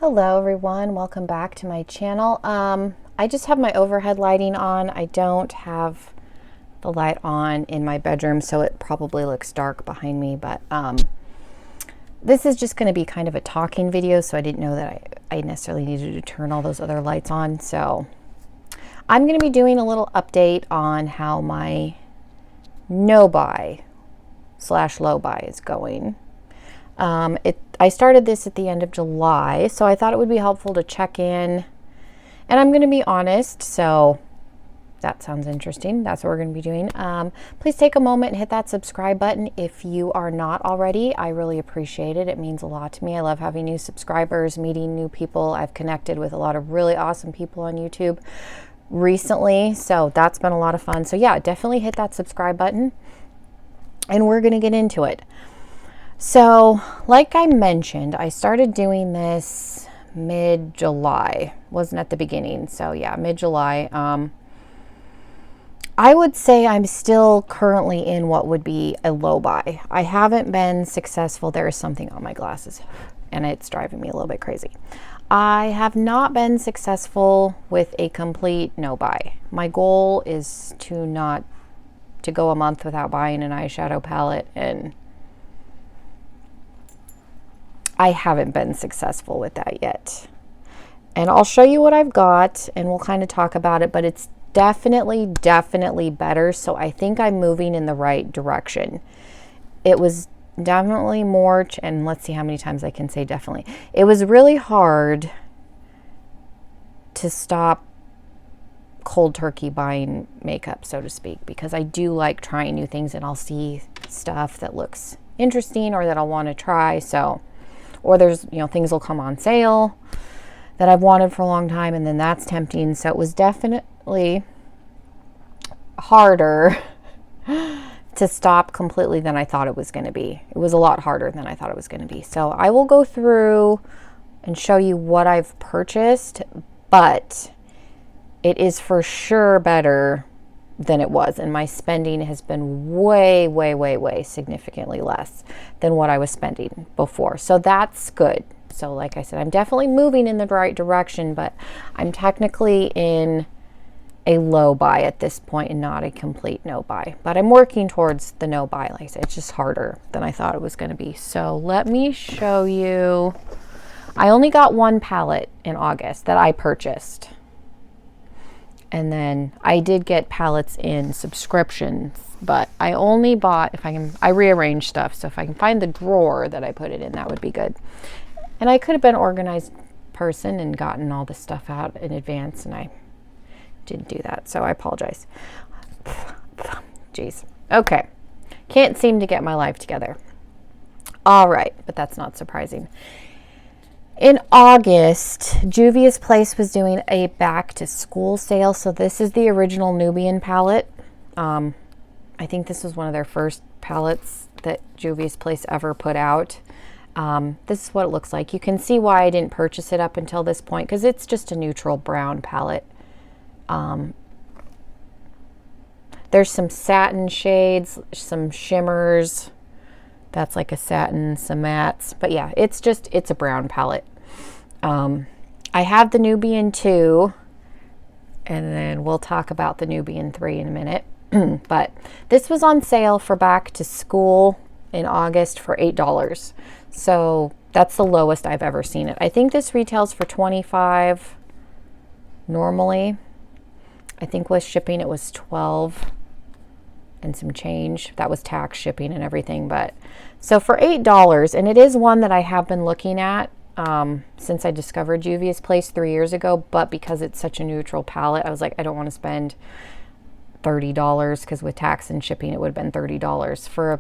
Hello everyone, welcome back to my channel. I just have my overhead lighting on. I don't have the light on in my bedroom, so it probably looks dark behind me, but this is just going to be kind of a talking video, so I didn't know that I necessarily needed to turn all those other lights on. So I'm going to be doing a little update on how my no buy / low buy is going. I started this at the end of July, so I thought it would be helpful to check in, and I'm going to be honest, so that sounds interesting. That's what we're going to be doing. Please take a moment and hit that subscribe button if you are not already. I really appreciate it. It means a lot to me. I love having new subscribers, meeting new people. I've connected with a lot of really awesome people on YouTube recently, so that's been a lot of fun. So yeah, definitely hit that subscribe button, and we're going to get into it. So, like I mentioned, I started doing this mid-July. Wasn't at the beginning, so yeah, mid-July. I would say I'm still currently in what would be a low buy. I haven't been successful. There is something on my glasses, and it's driving me a little bit crazy. I have not been successful with a complete no buy. My goal is to go a month without buying an eyeshadow palette, and I haven't been successful with that yet. And I'll show you what I've got and we'll kind of talk about it, but it's definitely better. So I think I'm moving in the right direction. It was definitely more, and let's see how many times I can say definitely. It was really hard to stop cold turkey buying makeup, so to speak, because I do like trying new things, and I'll see stuff that looks interesting or that I'll want to try. So, or there's, things will come on sale that I've wanted for a long time, and then that's tempting. So it was definitely harder to stop completely than I thought it was going to be. It was a lot harder than I thought it was going to be. So I will go through and show you what I've purchased, but it is for sure better than it was, and my spending has been way significantly less than what I was spending before, so that's good. So like I said, I'm definitely moving in the right direction, but I'm technically in a low buy at this point and not a complete no buy, but I'm working towards the no buy. Like I said, it's just harder than I thought it was going to be. So let me show you. I only got one palette in August that I purchased. And then I did get palettes in subscriptions, but I only bought, I rearranged stuff. So if I can find the drawer that I put it in, that would be good. And I could have been an organized person and gotten all this stuff out in advance, and I didn't do that. So I apologize. Jeez. Okay. Can't seem to get my life together. All right. But that's not surprising. In August, Juvia's Place was doing a back to school sale. So this is the original Nubian palette. I think this was one of their first palettes that Juvia's Place ever put out. This is what it looks like. You can see why I didn't purchase it up until this point, because it's just a neutral brown palette. There's some satin shades, some shimmers. That's like a satin, some mattes. But yeah, it's a brown palette. I have the Nubian 2, and then we'll talk about the Nubian 3 in a minute. But this was on sale for back to school in August for $8. So that's the lowest I've ever seen it. I think this retails for $25 normally. I think with shipping it was $12 and some change. That was tax, shipping, and everything. But so for $8, and it is one that I have been looking at since I discovered Juvia's Place 3 years ago, but because it's such a neutral palette, I was like, I don't want to spend $30, because with tax and shipping it would have been $30 for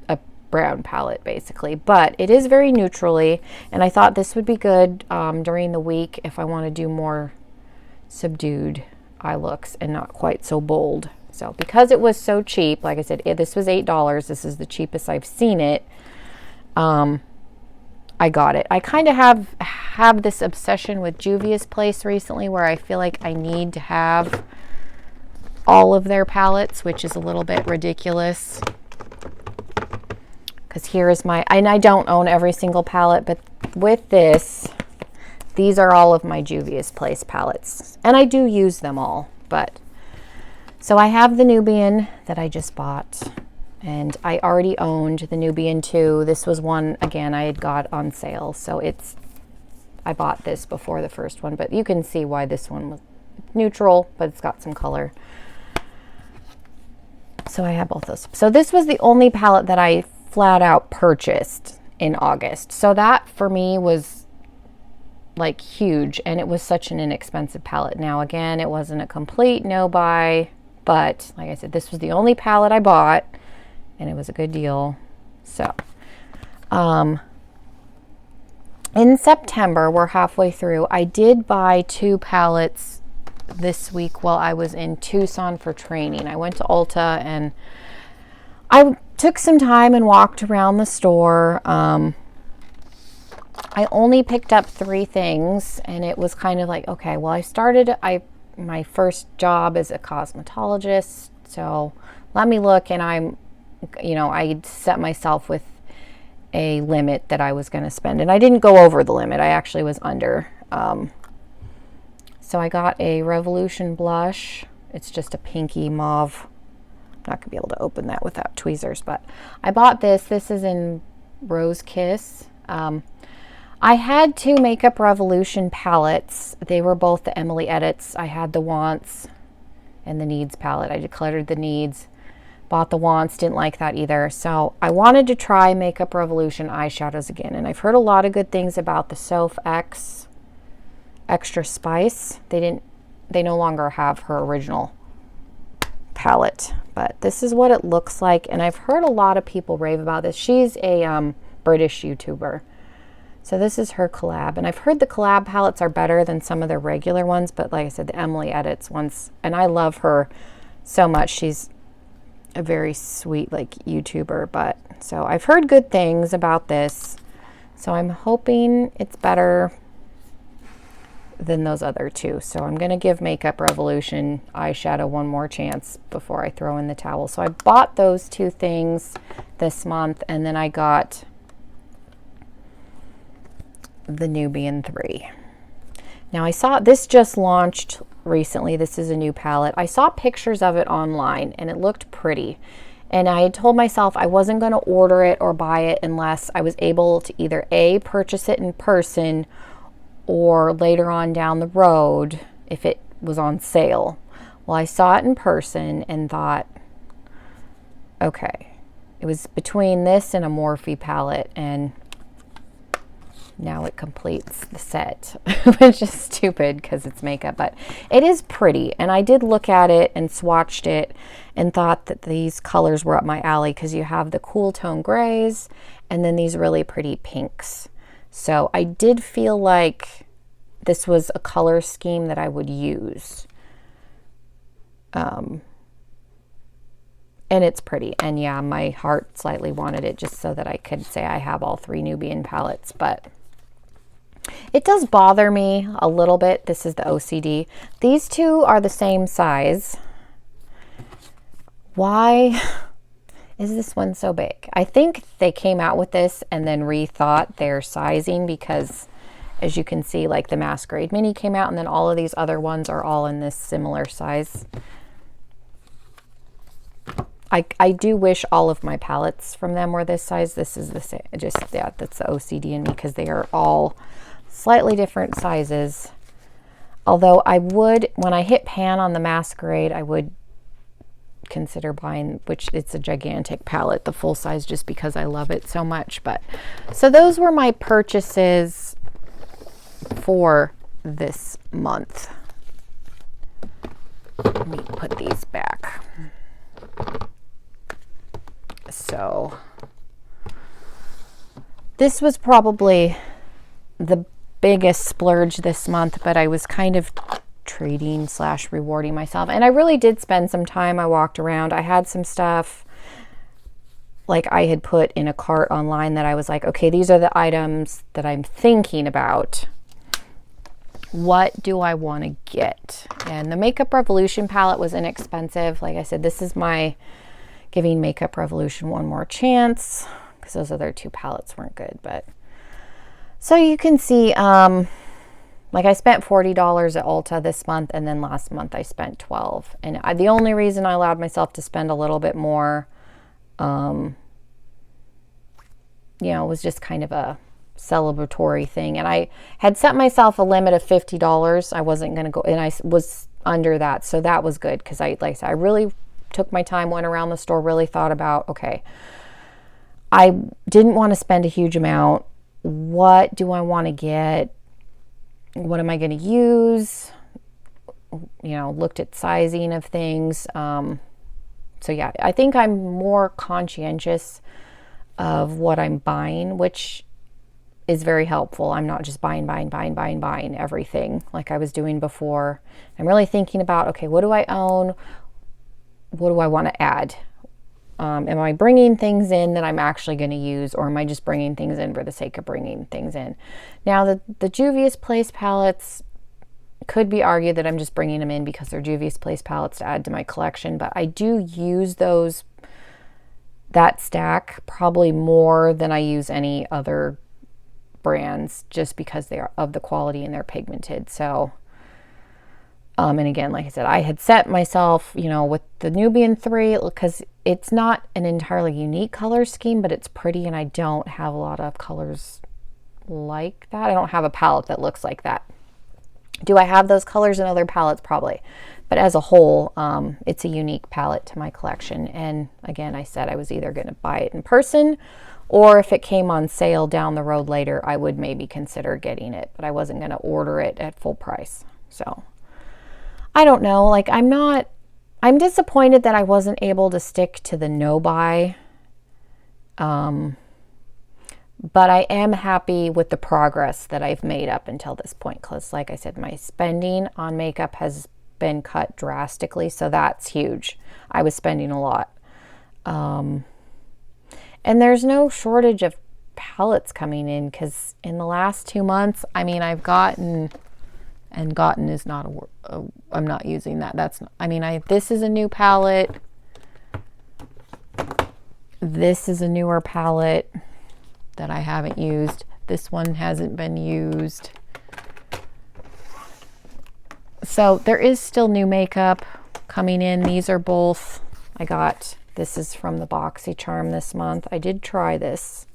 a brown palette basically. But it is very neutrally, and I thought this would be good during the week if I want to do more subdued eye looks and not quite so bold. So because it was so cheap, like I said, this was $8. This is the cheapest I've seen it. I got it. I kind of have this obsession with Juvia's Place recently, where I feel like I need to have all of their palettes, which is a little bit ridiculous. Because here is my, and I don't own every single palette, but with this, these are all of my Juvia's Place palettes. And I do use them all, but so I have the Nubian that I just bought, and I already owned the Nubian 2. This was one, again, I had got on sale, so I bought this before the first one, but you can see why this one was neutral, but it's got some color. So I have both those. So this was the only palette that I flat out purchased in August. So that for me was like huge, and it was such an inexpensive palette. Now again, it wasn't a complete no buy, but like I said, this was the only palette I bought, and it was a good deal. So in September, we're halfway through, I did buy 2 palettes this week while I was in Tucson for training. I went to Ulta and I took some time and walked around the store. I only picked up 3 things, and it was kind of like, okay, well, my first job as a cosmetologist, so let me look, and I set myself with a limit that I was going to spend, and I didn't go over the limit. I actually was under. So I got a Revolution blush. It's just a pinky mauve. I'm not going to be able to open that without tweezers, but I bought this. This is in Rose Kiss. I had 2 Makeup Revolution palettes. They were both the Emily Edits. I had the Wants and the Needs palette. I decluttered the Needs. Bought the Wants, didn't like that either. So I wanted to try Makeup Revolution eyeshadows again. And I've heard a lot of good things about the Soph X Extra Spice. They no longer have her original palette, but this is what it looks like. And I've heard a lot of people rave about this. She's a British YouTuber. So this is her collab, and I've heard the collab palettes are better than some of their regular ones, but like I said, the Emily Edits ones, and I love her so much. She's a very sweet, like, YouTuber, but so I've heard good things about this, so I'm hoping it's better than those other 2. So I'm going to give Makeup Revolution eyeshadow one more chance before I throw in the towel. So I bought those 2 things this month, and then I got the Nubian 3. Now I saw this just launched recently. This is a new palette. I saw pictures of it online and it looked pretty, and I had told myself I wasn't going to order it or buy it unless I was able to either A, purchase it in person, or later on down the road if it was on sale. Well, I saw it in person and thought, okay, it was between this and a Morphe palette, and now it completes the set, which is stupid because it's makeup, but it is pretty. And I did look at it and swatched it and thought that these colors were up my alley, because you have the cool tone grays and then these really pretty pinks. So I did feel like this was a color scheme that I would use. And it's pretty. And yeah, my heart slightly wanted it just so that I could say I have all 3 Nubian palettes, but it does bother me a little bit. This is the OCD. These 2 are the same size. Why is this one so big? I think they came out with this and then rethought their sizing, because as you can see, like the Masquerade Mini came out, and then all of these other ones are all in this similar size. I do wish all of my palettes from them were this size. This is the same. Just, yeah, that's the OCD in me, because they are all slightly different sizes. Although I would, when I hit pan on the Masquerade, I would consider buying, which it's a gigantic palette, the full size, just because I love it so much. But so those were my purchases for this month. Let me put these back. So this was probably the biggest splurge this month, but I was kind of trading / rewarding myself, and I really did spend some time. I walked around. I had some stuff like I had put in a cart online that I was like, okay, these are the items that I'm thinking about. What do I want to get? And the Makeup Revolution palette was inexpensive. Like I said, this is my giving Makeup Revolution one more chance, because those other 2 palettes weren't good. But So you can see, like I spent $40 at Ulta this month, and then last month I spent $12. And the only reason I allowed myself to spend a little bit more, was just kind of a celebratory thing. And I had set myself a limit of $50. I wasn't going to go, and I was under that. So that was good because like I said, I really took my time, went around the store, really thought about, okay, I didn't want to spend a huge amount. What do I want to get? What am I going to use? Looked at sizing of things. So yeah, I think I'm more conscientious of what I'm buying, which is very helpful. I'm not just buying everything like I was doing before. I'm really thinking about, okay, what do I own? What do I want to add? Am I bringing things in that I'm actually going to use, or am I just bringing things in for the sake of bringing things in? Now, the Juvia's Place palettes could be argued that I'm just bringing them in because they're Juvia's Place palettes to add to my collection, but I do use that stack probably more than I use any other brands, just because they are of the quality and they're pigmented. So and again, like I said, I had set myself, with the Nubian 3, because it's not an entirely unique color scheme, but it's pretty, and I don't have a lot of colors like that. I don't have a palette that looks like that. Do I have those colors in other palettes? Probably. But as a whole, it's a unique palette to my collection. And again, I said I was either going to buy it in person, or if it came on sale down the road later, I would maybe consider getting it, but I wasn't going to order it at full price. So I don't know. Like, I'm disappointed that I wasn't able to stick to the no buy. But I am happy with the progress that I've made up until this point. Because like I said, my spending on makeup has been cut drastically. So that's huge. I was spending a lot. And there's no shortage of palettes coming in, because in the last 2 months, I've gotten... And gotten is not I'm not using that. This is a new palette. This is a newer palette that I haven't used. This one hasn't been used. So there is still new makeup coming in. These are both, this is from the BoxyCharm this month. I did try this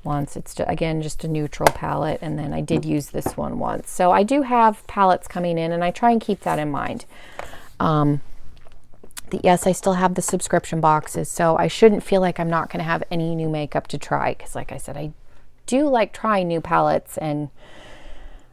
once. It's again just a neutral palette, and then I did use this one once. So I do have palettes coming in, and I try and keep that in mind. Yes, I still have the subscription boxes, so I shouldn't feel like I'm not going to have any new makeup to try, because like I said, I do like trying new palettes and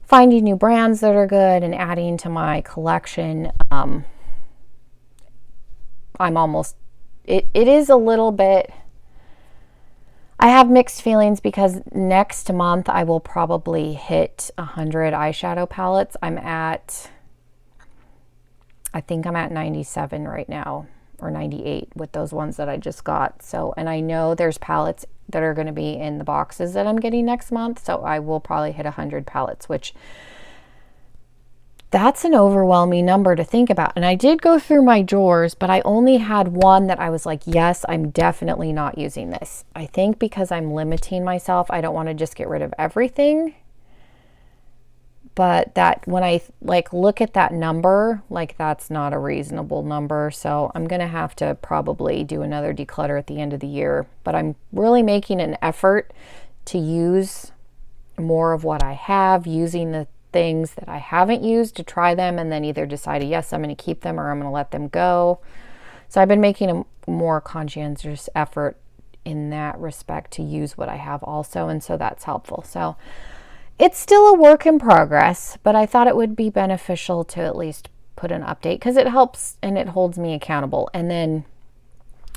finding new brands that are good and adding to my collection. It is a little bit, I have mixed feelings, because next month I will probably hit 100 eyeshadow palettes. I think I'm at 97 right now, or 98 with those ones that I just got. So, and I know there's palettes that are going to be in the boxes that I'm getting next month. So I will probably hit 100 palettes, which that's an overwhelming number to think about. And I did go through my drawers, but I only had one that I was like, yes, I'm definitely not using this. I think because I'm limiting myself, I don't want to just get rid of everything. But that, when I look at that number, that's not a reasonable number. So I'm going to have to probably do another declutter at the end of the year. But I'm really making an effort to use more of what I have, using the things that I haven't used to try them, and then either decide, yes, I'm going to keep them, or I'm going to let them go. So I've been making a more conscientious effort in that respect to use what I have also, and so that's helpful. So it's still a work in progress, but I thought it would be beneficial to at least put an update, because it helps and it holds me accountable. And then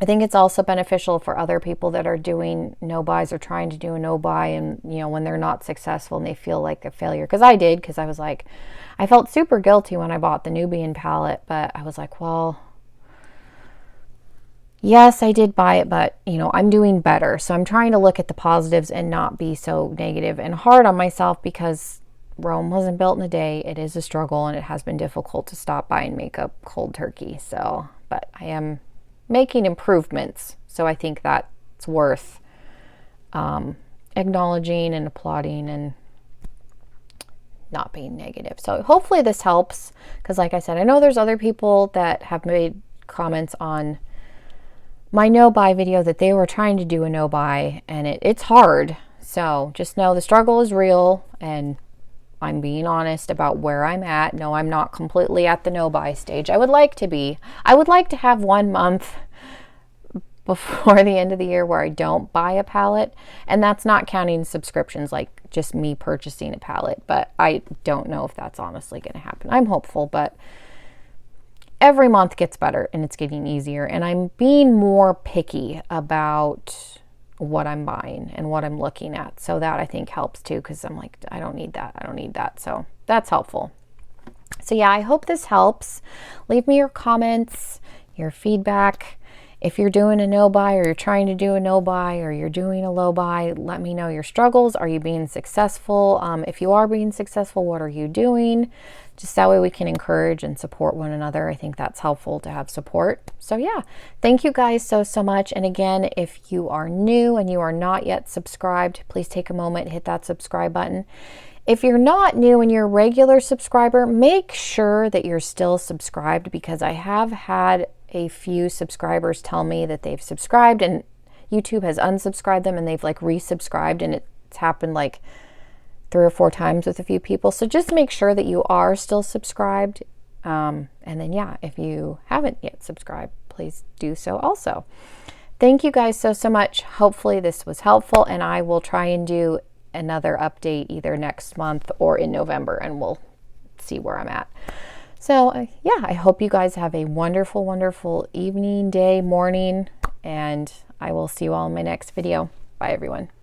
I think it's also beneficial for other people that are doing no buys or trying to do a no buy, and when they're not successful and they feel like a failure, because I did, because I was like, I felt super guilty when I bought the Nubian palette, but I was like, well, yes, I did buy it, but I'm doing better. So I'm trying to look at the positives and not be so negative and hard on myself, because Rome wasn't built in a day. It is a struggle, and it has been difficult to stop buying makeup cold turkey. So, but I am making improvements. So I think that's worth acknowledging and applauding and not being negative. So hopefully this helps, because like I said, I know there's other people that have made comments on my no-buy video that they were trying to do a no-buy, and it's hard. So just know the struggle is real, and I'm being honest about where I'm at. No, I'm not completely at the no-buy stage. I would like to be. I would like to have 1 month before the end of the year where I don't buy a palette, and that's not counting subscriptions, like just me purchasing a palette, but I don't know if that's honestly going to happen. I'm hopeful, but every month gets better and it's getting easier, and I'm being more picky about what I'm buying and what I'm looking at, so that I think helps too, because I'm like, I don't need that, I don't need that. So that's helpful. So yeah, I hope this helps. Leave me your comments, your feedback. If you're doing a no buy, or you're trying to do a no buy, or you're doing a low buy, let me know your struggles. Are you being successful? If you are being successful, what are you doing? Just that way we can encourage and support one another. I think that's helpful to have support. So yeah, thank you guys so much. And again, if you are new and you are not yet subscribed, please take a moment, hit that subscribe button. If you're not new and you're a regular subscriber, make sure that you're still subscribed, because I have had a few subscribers tell me that they've subscribed and YouTube has unsubscribed them, and they've like resubscribed, and it's happened like 3 or 4 times with a few people. So just make sure that you are still subscribed. And then yeah, if you haven't yet subscribed, please do so also. Thank you guys so much. Hopefully this was helpful, and I will try and do another update either next month or in November, and we'll see where I'm at. So yeah, I hope you guys have a wonderful, wonderful evening, day, morning, and I will see you all in my next video. Bye everyone.